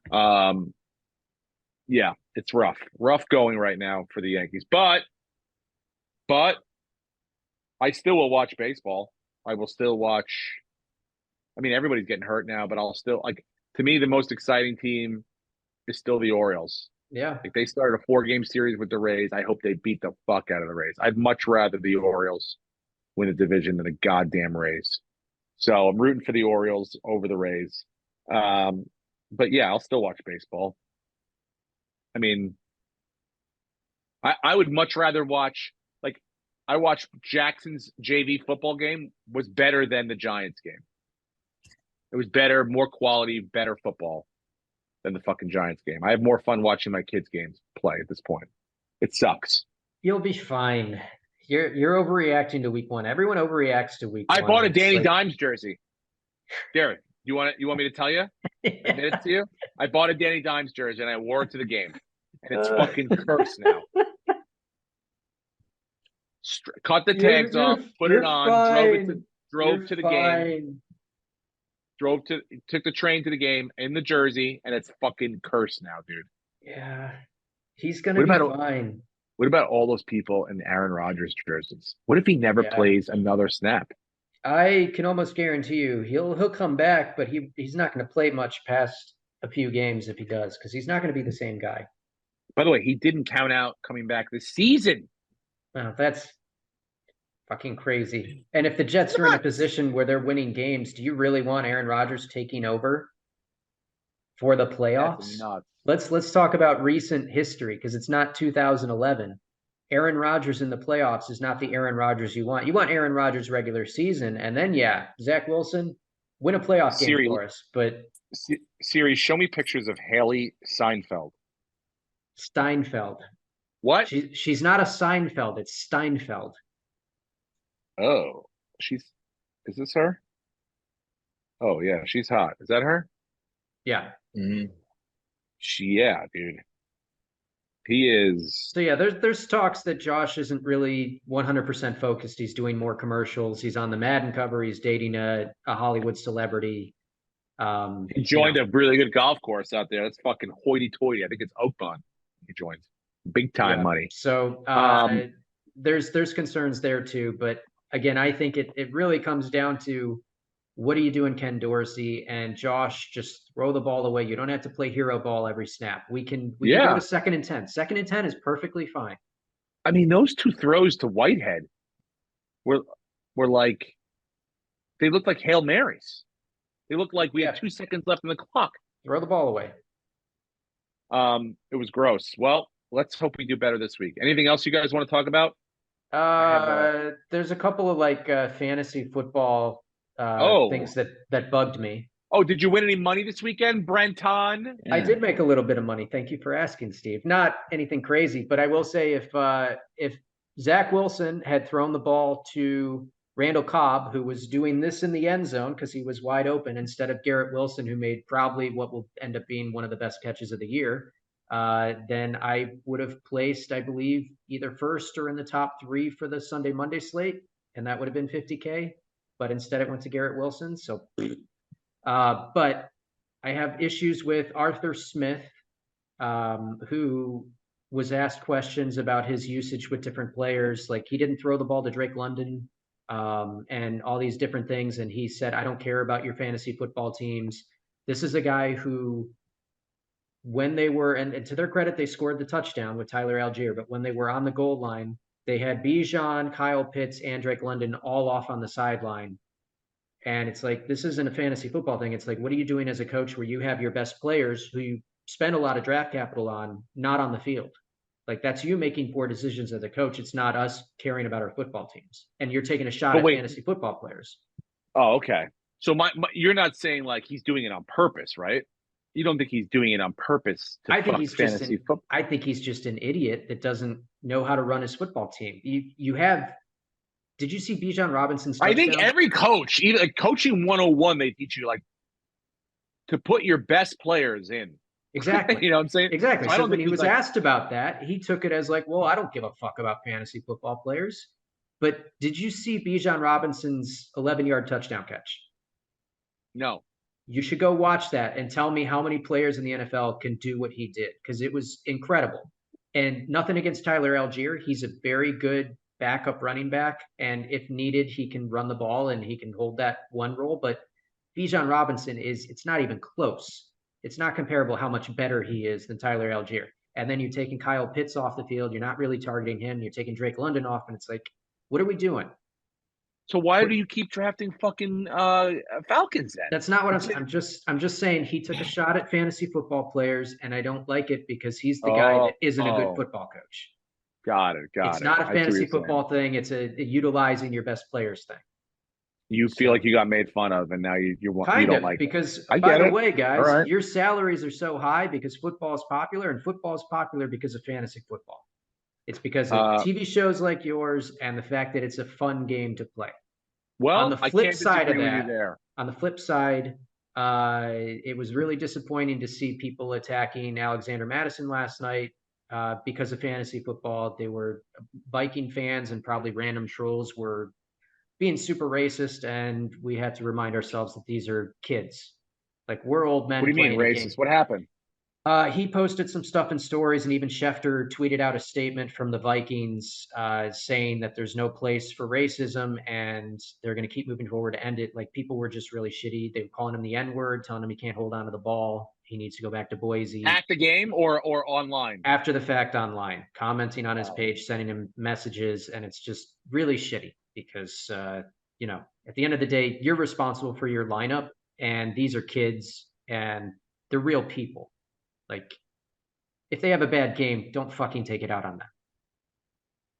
Yeah, it's rough. Rough going right now for the Yankees. But I still will watch baseball. I will still watch. I mean, everybody's getting hurt now, but I'll still, like, to me, the most exciting team is still the Orioles. Yeah. Like, they started a 4-game series with the Rays. I hope they beat the fuck out of the Rays. I'd much rather the Orioles win the division than the goddamn Rays. So I'm rooting for the Orioles over the Rays. But yeah, I'll still watch baseball. I mean, I would much rather watch, like, I watched Jackson's JV football game was better than the Giants game. It was better, more quality, better football than the fucking Giants game. I have more fun watching my kids' games play at this point. It sucks. You'll be fine. You're overreacting to week 1. Everyone overreacts to week 1. I bought a Danny Dimes jersey. Derek, you want me to tell you? Admit it to you? I bought a Danny Dimes jersey and I wore it to the game. And it's fucking cursed now. Cut the tags off, put it on, drove to the game. took the train to the game in the jersey, and it's fucking cursed now, dude. Yeah, he's gonna be fine. What about all those people in Aaron Rodgers jerseys? What if he never plays another snap? I can almost guarantee you he'll come back, but he's not going to play much past a few games if he does, because he's not going to be the same guy. By the way, he didn't count out coming back this season. Oh, that's fucking crazy. And if the Jets are in a position where they're winning games, do you really want Aaron Rodgers taking over for the playoffs? Let's talk about recent history, because it's not 2011. Aaron Rodgers in the playoffs is not the Aaron Rodgers you want. You want Aaron Rodgers regular season, and then Zach Wilson, win a playoff game for us. But Siri, show me pictures of Haley Steinfeld. What? She's not a Seinfeld. It's Steinfeld. Oh, is this her? Oh yeah, she's hot. Is that her? Yeah. Mm-hmm. Yeah, dude. He is. So yeah, there's talks that Josh isn't really 100% focused. He's doing more commercials. He's on the Madden cover. He's dating a Hollywood celebrity. He joined a really good golf course out there. That's fucking hoity-toity. I think it's Oakmont. He joined. Big time money. So there's concerns there too. But again, I think it really comes down to, what are you doing, Ken Dorsey and Josh? Just throw the ball away. You don't have to play hero ball every snap. We can go to 2nd and 10. 2nd and 10 is perfectly fine. I mean, those two throws to Whitehead were like, they looked like Hail Marys. They looked like we had 2 seconds left in the clock. Throw the ball away. It was gross. Well, let's hope we do better this week. Anything else you guys want to talk about? There's a couple of fantasy football things that bugged me. Oh, did you win any money this weekend, Brenton? Yeah. I did make a little bit of money. Thank you for asking, Steve. Not anything crazy, but I will say if Zach Wilson had thrown the ball to Randall Cobb, who was doing this in the end zone because he was wide open, instead of Garrett Wilson, who made probably what will end up being one of the best catches of the year, then I would have placed, I believe, either first or in the top 3 for the Sunday Monday slate, and that would have been $50K. But instead it went to Garrett Wilson. So, but I have issues with Arthur Smith, who was asked questions about his usage with different players. Like, he didn't throw the ball to Drake London, and all these different things. And he said, I don't care about your fantasy football teams. This is a guy who, when they were, and to their credit, they scored the touchdown with Tyler Algier, but when they were on the goal line, they had Bijan, Kyle Pitts, and Drake London all off on the sideline. And it's like, this isn't a fantasy football thing. It's like, what are you doing as a coach where you have your best players who you spend a lot of draft capital on, not on the field? Like, that's you making poor decisions as a coach. It's not us caring about our football teams. And you're taking a shot at fantasy football players. Oh, okay. So you're not saying like he's doing it on purpose, right? You don't think he's doing it on purpose to fuck fantasy football? I think he's just an idiot that doesn't know how to run his football team. You have. Did you see Bijan Robinson's touchdown? I think every coach, even like coaching 101, they teach you like to put your best players in. Exactly. You know what I'm saying? Exactly. So when he was asked about that, he took it as like, well, I don't give a fuck about fantasy football players. But did you see Bijan Robinson's 11-yard touchdown catch? No. You should go watch that and tell me how many players in the NFL can do what he did, because it was incredible. And nothing against Tyler Algier. He's a very good backup running back. And if needed, he can run the ball and he can hold that one role. But Bijan Robinson it's not even close. It's not comparable how much better he is than Tyler Algier. And then you're taking Kyle Pitts off the field. You're not really targeting him. You're taking Drake London off. And it's like, what are we doing? So why do you keep drafting fucking Falcons then? That's not what I'm saying. I'm just saying he took a shot at fantasy football players, and I don't like it because he's the guy that isn't a good football coach. Got it. It's not a fantasy football thing. It's a utilizing your best players thing. You feel like you got made fun of, and now you don't like because it. By the way, guys, your salaries are so high because football is popular, and football is popular because of fantasy football. It's because of TV shows like yours and the fact that it's a fun game to play. Well, on the flip side of that, there. On the flip side, it was really disappointing to see people attacking Alexander Madison last night because of fantasy football. They were Viking fans, and probably random trolls were being super racist, and we had to remind ourselves that these are kids. Like, we're old men. What do you mean playing a game. racist? What happened? He posted some stuff in stories, and even Schefter tweeted out a statement from the Vikings saying that there's no place for racism and they're going to keep moving forward to end it. Like, people were just really shitty. They were calling him the N-word, telling him he can't hold on to the ball. He needs to go back to Boise. At the game or online? After the fact, online, commenting on his page, sending him messages, and it's just really shitty because, you know, at the end of the day, you're responsible for your lineup, and these are kids, and they're real people. Like, if they have a bad game, don't fucking take it out on them.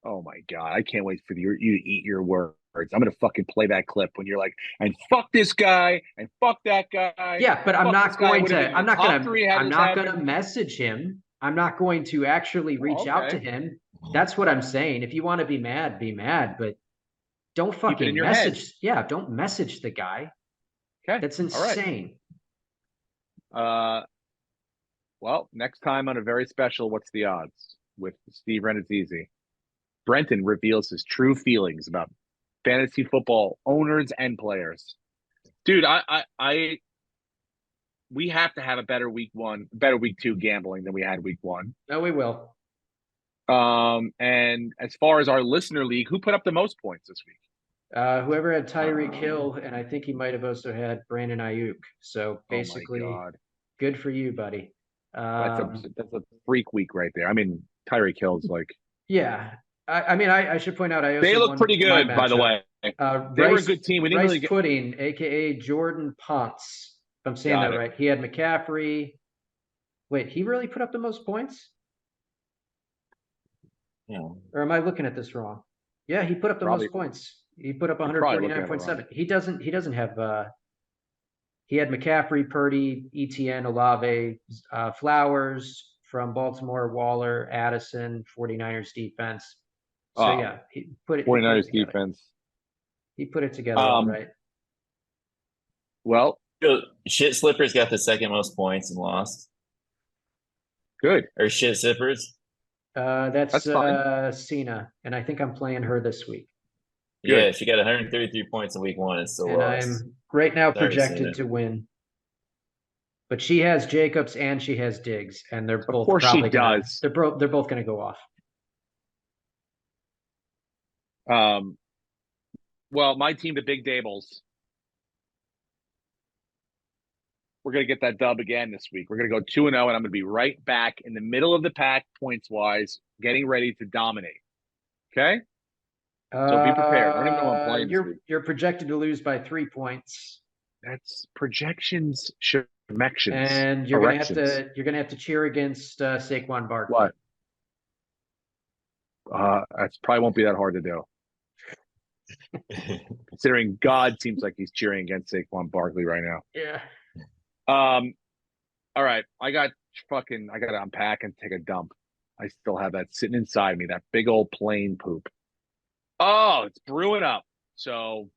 Oh my God. I can't wait for you to eat your words. I'm going to fucking play that clip when you're like, and fuck this guy and fuck that guy. Yeah, but I'm not going to message message him. I'm not going to actually reach out to him. That's what I'm saying. If you want to be mad, but don't fucking message. Head. Yeah, don't message the guy. Okay. That's insane. Well, next time on a very special What's the Odds with Steve Renazizi, Brenton reveals his true feelings about fantasy football owners and players. Dude, we have to have a better week 2 gambling than we had week 1. No, we will. And as far as our listener league, who put up the most points this week? Whoever had Tyreek Hill, and I think he might have also had Brandon Ayuk. So basically, good for you, buddy. That's a freak week right there. I mean, Tyreek Hill's like, yeah. I should point out, they look pretty good, by the way. They were a good team. We didn't really get Pudding, aka Jordan Ponce. If I'm saying that right. He had McCaffrey. Wait, he really put up the most points? Yeah. Or am I looking at this wrong? Yeah, he put up the most points. He put up 149.7. He doesn't have he had McCaffrey, Purdy, Etienne, Olave, Flowers from Baltimore, Waller, Addison, 49ers defense. So yeah, he put it 49ers defense. He put it together all right. Well, Shit Slippers got the second most points and lost. Good. Or Shit Sippers. That's Cena, and I think I'm playing her this week. Good. Yeah, she got 133 points in week 1 and still lost. I'm right now projected to win. But she has Jacobs and she has Diggs, and they're both probably they're both going to go off. Well, my team, the Big Dables, we're going to get that dub again this week. We're going to go 2-0, and I'm going to be right back in the middle of the pack points-wise, getting ready to dominate. Okay? So be prepared. I don't even know I'm playing. You're projected to lose by 3 points. That's projections, schmections, and you're gonna have to cheer against Saquon Barkley. What? That probably won't be that hard to do. Considering God seems like he's cheering against Saquon Barkley right now. Yeah. All right. I got to unpack and take a dump. I still have that sitting inside me, that big old plane poop. Oh, it's brewing up. So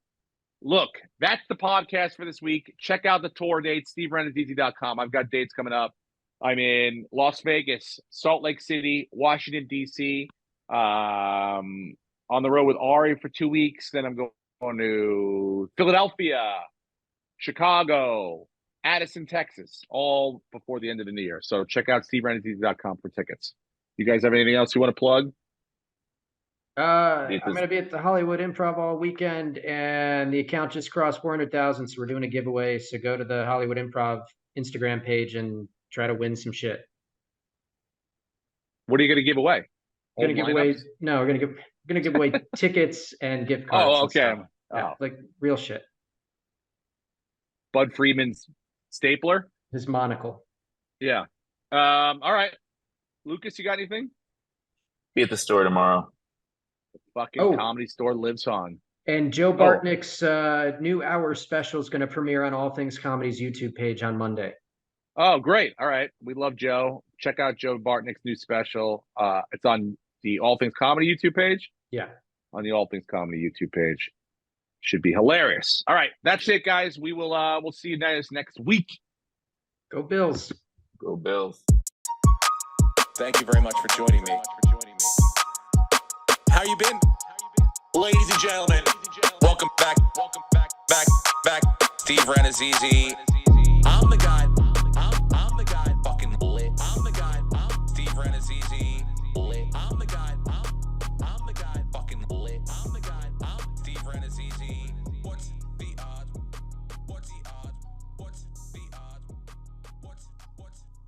look, that's the podcast for this week. Check out the tour dates, steverenazizi.com. I've got dates coming up. I'm in Las Vegas, Salt Lake City, Washington, D.C., on the road with Ari for 2 weeks. Then I'm going to Philadelphia, Chicago, Addison, Texas, all before the end of the year. So check out steverenazizi.com for tickets. You guys have anything else you want to plug? I'm going to be at the Hollywood Improv all weekend, and the account just crossed 400,000, so we're doing a giveaway. So go to the Hollywood Improv Instagram page and try to win some shit. What are you going to give away? We're going to give away tickets and gift cards. Oh, okay. Yeah, like real shit. Bud Friedman's stapler? His monocle. Yeah. All right. Lucas, you got anything? Be at the store tomorrow. The fucking Comedy Store lives on. And Joe Bartnick's new hour special is going to premiere on All Things Comedy's YouTube page on Monday. Oh, great. All right. We love Joe. Check out Joe Bartnick's new special. It's on the All Things Comedy YouTube page. Yeah. On the All Things Comedy YouTube page. Should be hilarious. All right. That's it, guys. We will we'll see you guys next week. Go Bills. Go Bills. Thank you very much for joining me. How you been? Ladies and gentlemen, welcome back, Steve Renazizi. I'm the guy